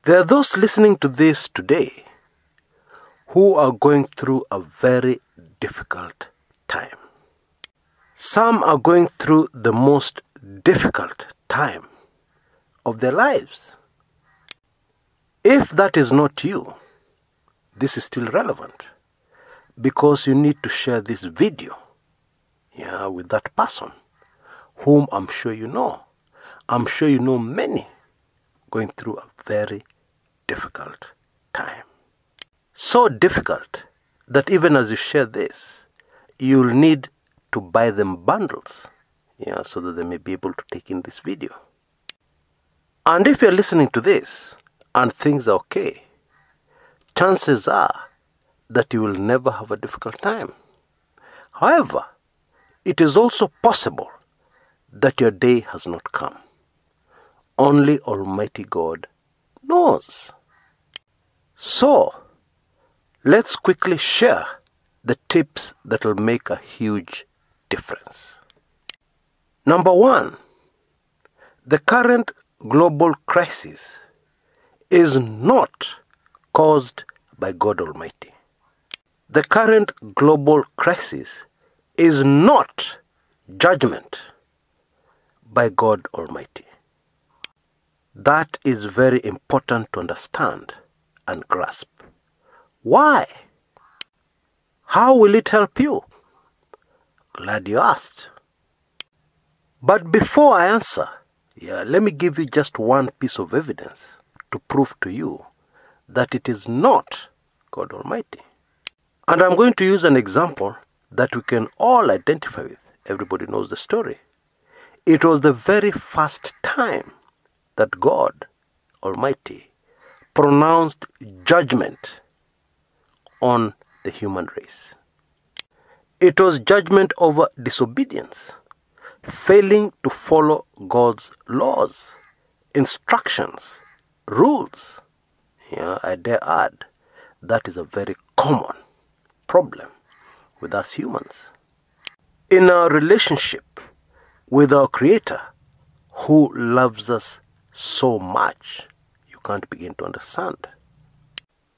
There are those listening to this today who are going through a very difficult time. Some are going through the most difficult time of their lives. If that is not you, this is still relevant because you need to share this video with that person whom I'm sure you know. I'm sure you know many going through a very difficult time. So difficult that even as you share this, you'll need to buy them bundles, so that they may be able to take in this video. And if you're listening to this and things are okay, chances are that you will never have a difficult time. However, it is also possible that your day has not come. Only Almighty God knows. So, let's quickly share the tips that will make a huge difference. Number one, the current global crisis is not caused by God Almighty. The current global crisis is not judgment by God Almighty. That is very important to understand and grasp. Why? How will it help you? Glad you asked. But before I answer, let me give you just one piece of evidence to prove to you that it is not God Almighty. And I'm going to use an example that we can all identify with. Everybody knows the story. It was the very first time that God Almighty pronounced judgment on the human race. It was judgment over disobedience, failing to follow God's laws, instructions, rules. I dare add, that is a very common problem with us humans. In our relationship with our Creator, who loves us so much, you can't begin to understand.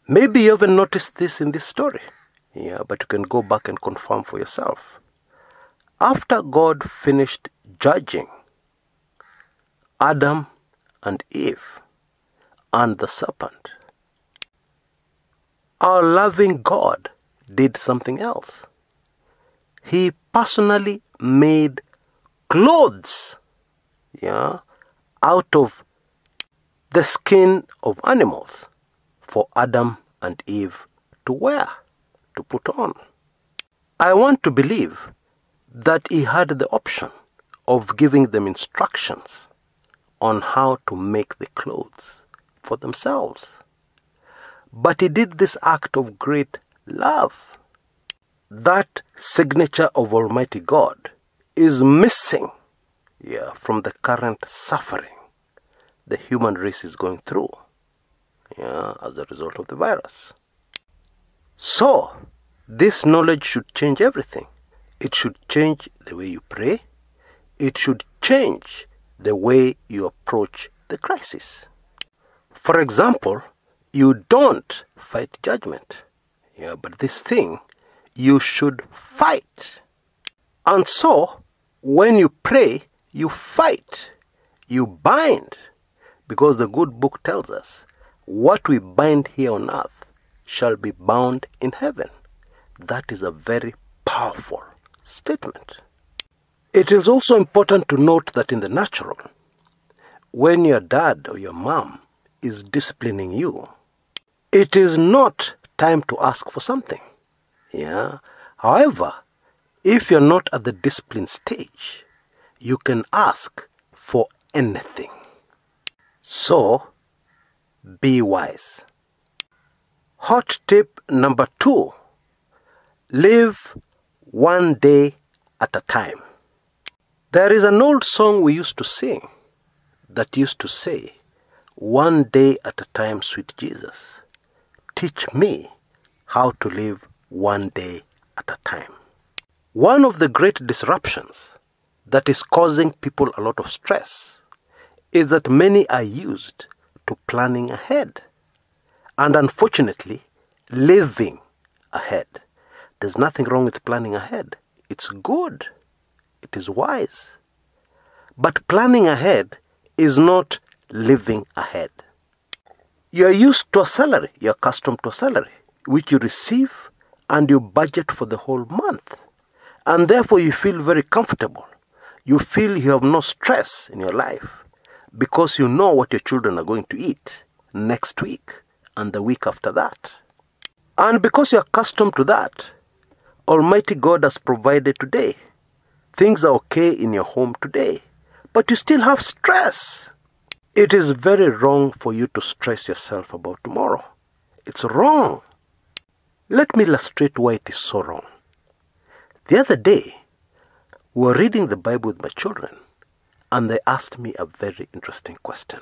Maybe you haven't noticed this in this story, but you can go back and confirm for yourself. After God finished judging Adam and Eve and the serpent, our loving God did something else. He personally made clothes, out of the skin of animals for Adam and Eve to wear, to put on. I want to believe that he had the option of giving them instructions on how to make the clothes for themselves. But he did this act of great love. That signature of Almighty God is missing from the current suffering the human race is going through as a result of the virus. So, this knowledge should change everything. It should change the way you pray. It should change the way you approach the crisis. For example, you don't fight judgment. But this thing, you should fight. And so, when you pray, you fight. You bind. Because the good book tells us, what we bind here on earth shall be bound in heaven. That is a very powerful statement. It is also important to note that in the natural, when your dad or your mom is disciplining you, it is not time to ask for something. However, if you're not at the discipline stage, you can ask for anything. So, be wise. Hot tip number 2. Live one day at a time. There is an old song we used to sing that used to say, "One day at a time, sweet Jesus, teach me how to live one day at a time." One of the great disruptions that is causing people a lot of stress is that many are used to planning ahead. And unfortunately, living ahead. There's nothing wrong with planning ahead. It's good. It is wise. But planning ahead is not living ahead. You're used to a salary. You're accustomed to a salary, which you receive and you budget for the whole month. And therefore you feel very comfortable. You feel you have no stress in your life because you know what your children are going to eat next week and the week after that. And because you're accustomed to that, Almighty God has provided today. Things are okay in your home today, but you still have stress. It is very wrong for you to stress yourself about tomorrow. It's wrong. Let me illustrate why it is so wrong. The other day, we were reading the Bible with my children, and they asked me a very interesting question.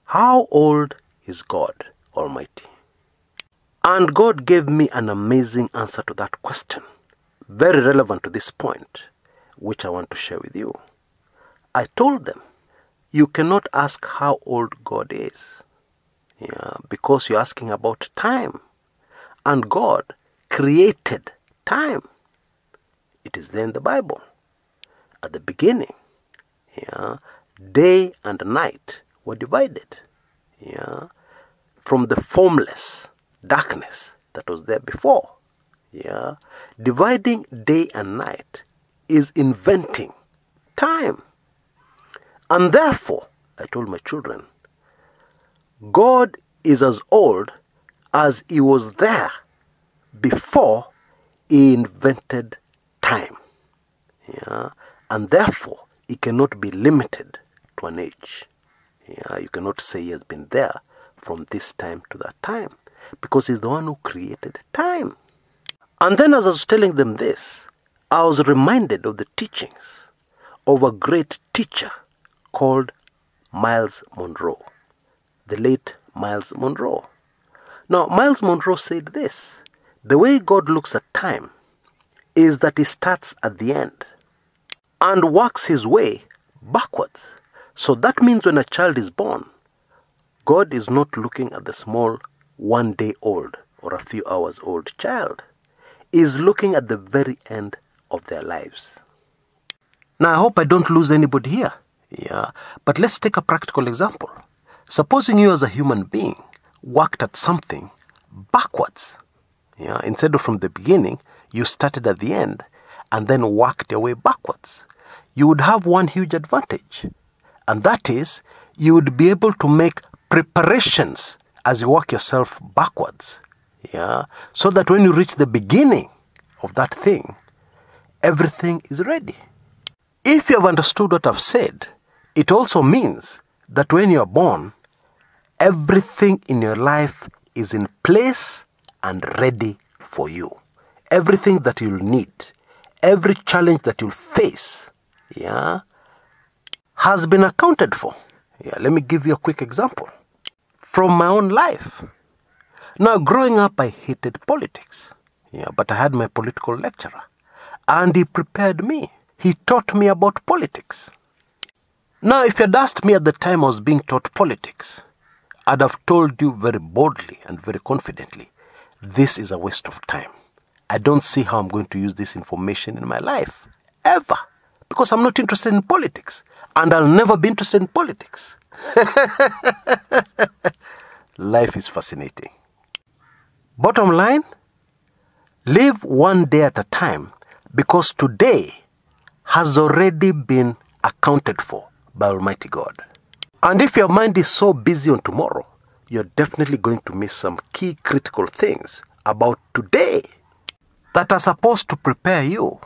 How old is God Almighty? And God gave me an amazing answer to that question, very relevant to this point, which I want to share with you. I told them, you cannot ask how old God is, because you're asking about time. And God created time. It is there in the Bible. At the beginning, day and night were divided. From the formless darkness that was there before. Dividing day and night is inventing time. And therefore, I told my children, God is as old as He was there before He invented time. And therefore, He cannot be limited to an age. You cannot say He has been there from this time to that time, because He's the one who created time. And then as I was telling them this, I was reminded of the teachings of a great teacher called Myles Munroe, the late Myles Munroe. Now, Myles Munroe said this: the way God looks at time is that He starts at the end and works His way backwards. So that means when a child is born, God is not looking at the small 1 day old or a few hours old child. He is looking at the very end of their lives. Now, I hope I don't lose anybody here. But let's take a practical example. Supposing you as a human being worked at something backwards. Instead of from the beginning, you started at the end and then worked your way backwards. You would have one huge advantage. And that is, you would be able to make preparations as you work yourself backwards. So that when you reach the beginning of that thing, everything is ready. If you have understood what I've said, it also means that when you are born, everything in your life is in place and ready for you. Everything that you'll need, every challenge that you'll face, has been accounted for. Let me give you a quick example from my own life. Now, growing up, I hated politics. But I had my political lecturer, and he prepared me. He taught me about politics. Now, if you'd asked me at the time I was being taught politics, I'd have told you very boldly and very confidently, this is a waste of time. I don't see how I'm going to use this information in my life, ever, because I'm not interested in politics, and I'll never be interested in politics. Life is fascinating. Bottom line, live one day at a time, because today has already been accounted for by Almighty God. And if your mind is so busy on tomorrow, you're definitely going to miss some key critical things about today that are supposed to prepare you,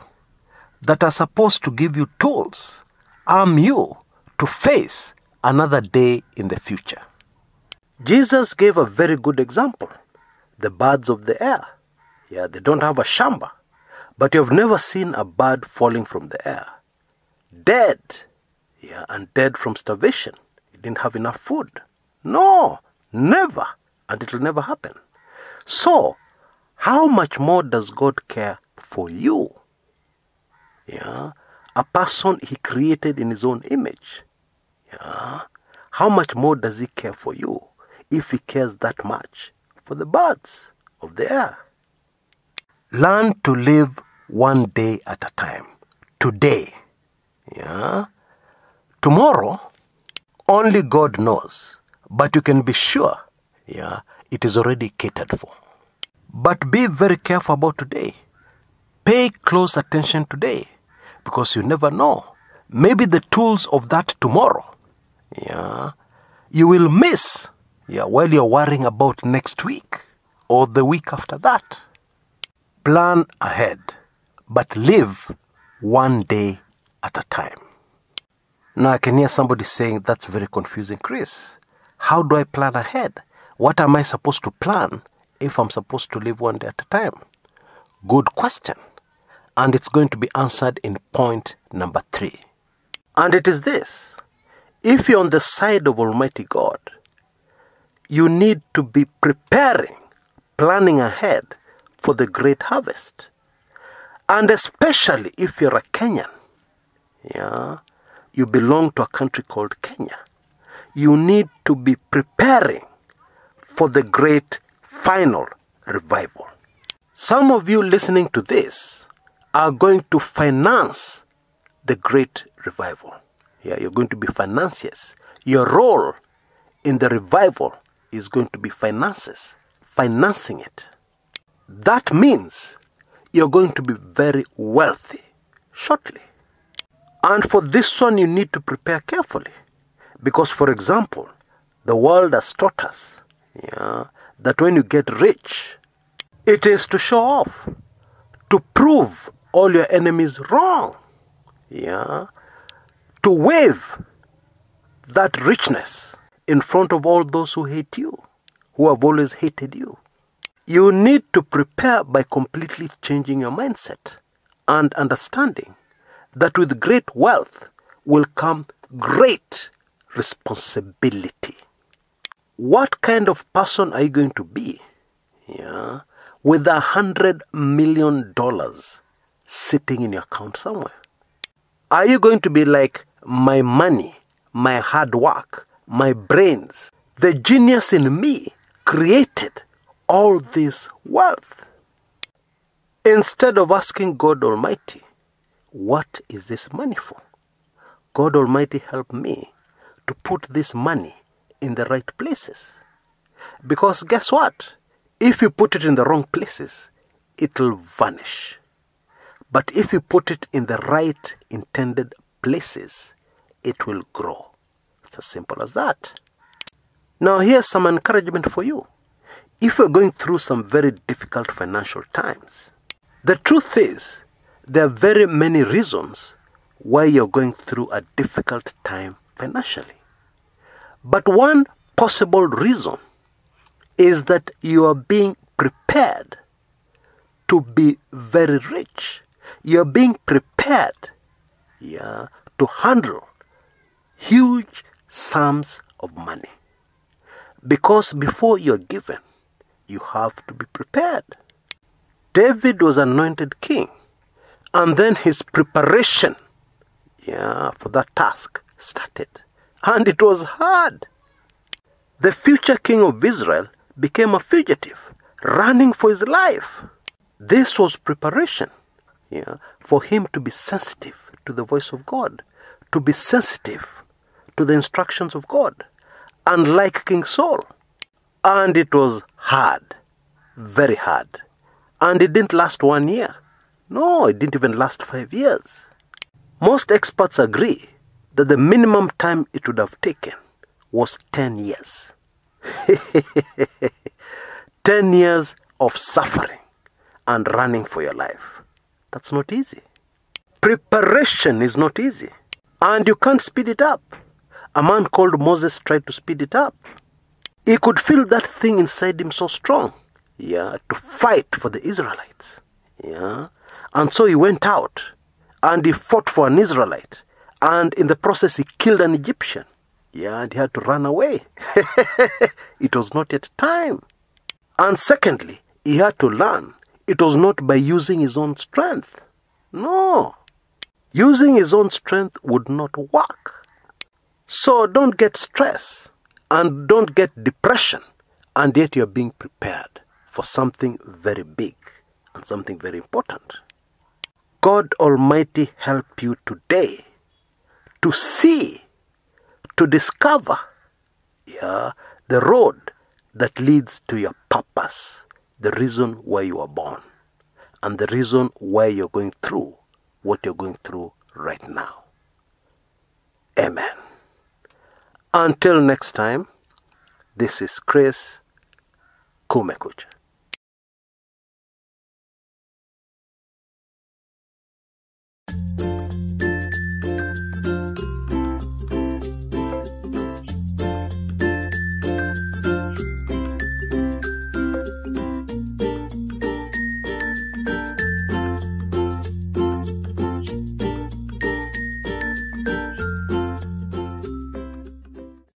that are supposed to give you tools, arm you to face another day in the future. Jesus gave a very good example. The birds of the air. They don't have a shamba, but you've never seen a bird falling from the air, dead, and dead from starvation. It didn't have enough food. No, never, and it will never happen. So, how much more does God care for you? A person He created in His own image. how much more does he care for you if he cares that much for the birds of the air? Learn to live one day at a time. Today. Yeah. Tomorrow, only God knows. But you can be sure, yeah, it is already catered for. But be very careful about today. Pay close attention today, because you never know. Maybe the tools of that tomorrow, yeah, you will miss, yeah, while you're worrying about next week or the week after that. Plan ahead, but live one day at a time. Now I can hear somebody saying, that's very confusing, Chris. How do I plan ahead? What am I supposed to plan if I'm supposed to live one day at a time? Good question. And it's going to be answered in point number 3. And it is this. If you're on the side of Almighty God, you need to be preparing, planning ahead for the great harvest. And especially if you're a Kenyan, yeah, you belong to a country called Kenya, you need to be preparing for the great final revival. Some of you listening to this are going to finance the great revival. Yeah, you're going to be financiers. Your role in the revival is going to be finances, financing it. That means you're going to be very wealthy shortly. And for this one, you need to prepare carefully. Because, for example, the world has taught us, yeah, that when you get rich, it is to show off, to prove all your enemies wrong, yeah, to wave that richness in front of all those who hate you, who have always hated you. You need to prepare by completely changing your mindset and understanding that with great wealth will come great responsibility. What kind of person are you going to be, yeah, with $100 million sitting in your account somewhere? Are you going to be like, my money, my hard work, my brains, the genius in me created all this wealth? Instead of asking God Almighty, what is this money for? God Almighty, help me to put this money in the right places. Because guess what? If you put it in the wrong places, it will vanish. But if you put it in the right intended places, it will grow. It's as simple as that. Now here's some encouragement for you. If you're going through some very difficult financial times, the truth is, there are very many reasons why you're going through a difficult time financially. But one possible reason is that you are being prepared to be very rich. You're being prepared, yeah, to handle huge sums of money. Because before you're given, you have to be prepared. David was anointed king. And then his preparation, yeah, for that task started. And it was hard. The future king of Israel became a fugitive, running for his life. This was preparation, yeah, for him to be sensitive to the voice of God, to be sensitive to the instructions of God, unlike King Saul. And it was hard, very hard. And it didn't last 1 year. No, it didn't even last 5 years. Most experts agree that the minimum time it would have taken was 10 years. 10 years of suffering and running for your life. That's not easy. Preparation is not easy. And you can't speed it up. A man called Moses tried to speed it up. He could feel that thing inside him so strong, yeah, to fight for the Israelites. Yeah. And so he went out and he fought for an Israelite. And in the process, he killed an Egyptian. Yeah, and he had to run away. It was not yet time. And secondly, he had to learn it was not by using his own strength. No. Using his own strength would not work. So don't get stress and don't get depression, and yet you're being prepared for something very big and something very important. God Almighty help you today to see, to discover the road that leads to your purpose, the reason why you are born, and the reason why you're going through what you're going through right now. Amen. Until next time, this is Chris Kumekucha.